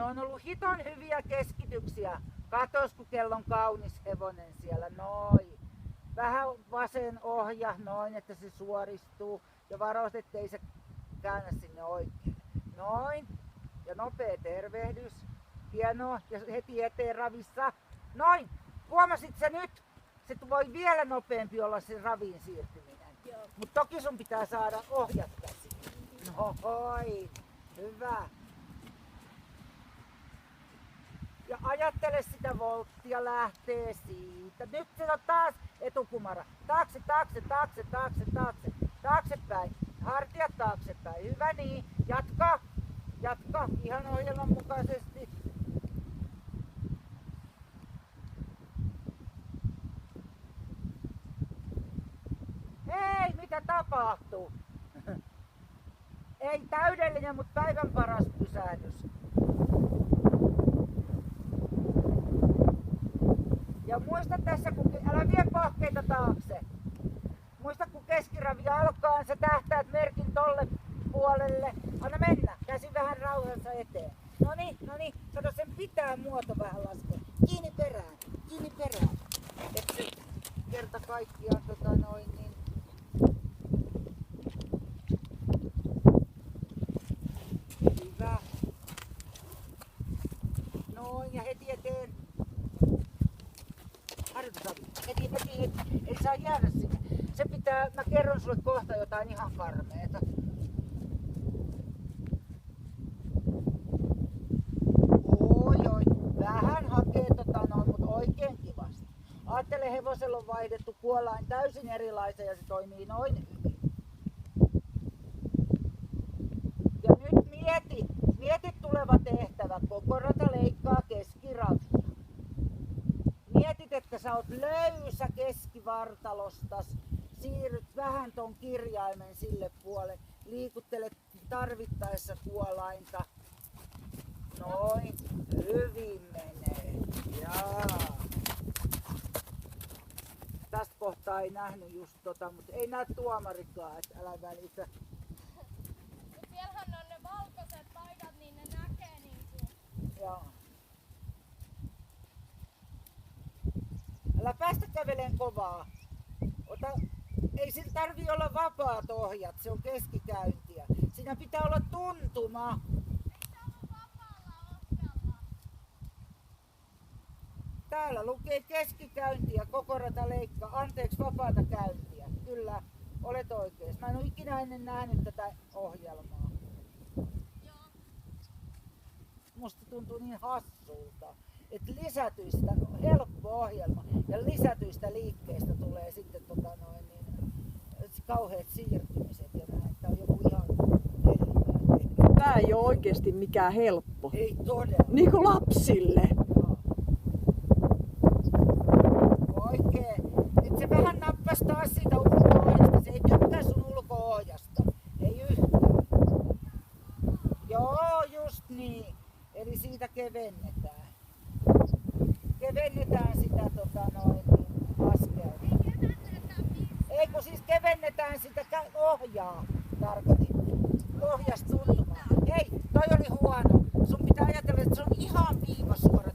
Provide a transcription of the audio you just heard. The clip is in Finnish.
Ne on ollut hiton hyviä keskityksiä. Katos, kun kello on kaunis hevonen siellä. Noin. Vähän vasen ohja, noin, että se suoristuu. Ja varoit, ettei se käännä sinne oikein. Noin. Ja nopea tervehdys. Hienoa. Ja heti eteen ravissa. Noin. Huomasit sä nyt? Se voi vielä nopeampi olla se raviin siirtyminen. Mutta toki sun pitää saada ohjat käsiin. Noin. Hyvä. Ja ajattele sitä volttia, lähtee siitä. Nyt se on taas etukumara. Taakse, taakse, taakse, taakse, taakse. Taaksepäin. Hartiat taaksepäin. Hyvä niin. Jatka. Jatka. Ihan ohjelman mukaisesti. Hei, mitä tapahtuu? Ei täydellinen, mutta päivän paras pysähdys. Ja muista tässä, kun älä vie pahkeita taakse. Muista, kun keskiravi alkaa, sä tähtäät merkin tolle puolelle. Anna mennä, käsi vähän rauhassa eteen. Noniin, noniin. Kato, sen pitää muoto vähän laskea. Kiinni perään, kiinni perään. Et se kerta kaikkiaan niin. Hyvä. Noin, ja heti eteen. Harjoitusavi. Heti. Ei saa jäädä sinne. Se pitää, mä kerron sulle kohta jotain ihan karmeeta. Oi. Vähän hakee mutta oikein kivasti. Aattele, hevosella on vaihdettu kuolain täysin erilaisen ja se toimii noin hyvin. Ja nyt mieti tuleva tehtävä. Koko rata leikkaa keskiravia. Mietit, että sä oot löysä keskivartalostas. Siirryt vähän ton kirjaimen sille puolelle. Liikuttelet tarvittaessa kuolainta. Noin. Hyvin menee. Jaa. Tästä kohtaa ei nähnyt just mutta ei näe tuomarikaan, et älä välitä. Siellähän on ne valkoiset paikat, niin ne näkee niinku. Joo. Älä päästä käveleen kovaa. Ei sillä tarvii olla vapaat ohjat, se on keskikäyntiä. Siinä pitää olla tuntuma. Täällä lukee keskikäyntiä, koko rata leikkaa. Anteeksi, vapaata käyntiä. Kyllä, olet oikein. Mä en ole ikinä ennen nähnyt tätä ohjelmaa. Joo. Musta tuntuu niin hassulta, että lisätyistä, helppo ohjelma ja lisätyistä liikkeistä tulee sitten kauheat siirtymiset ja näin. Tää on joku ihan eri. Tää ei ole oikeesti mikään helppo. Ei todella. Niin kuin lapsille. Oikein. Nyt se vähän nappas taas siitä ulko-ohjasta. Se ei tykkää sun ulko-ohjasta. Ei yhtään. Joo, just niin. Eli siitä kevennetään. Kevennetään sitä askelta. Ei kun siis kevennetään sitä ohjaa. Tarkoitin. Ohjastuntuma. Hei, toi oli huono. Sun pitää ajatella, että se on ihan viivasuora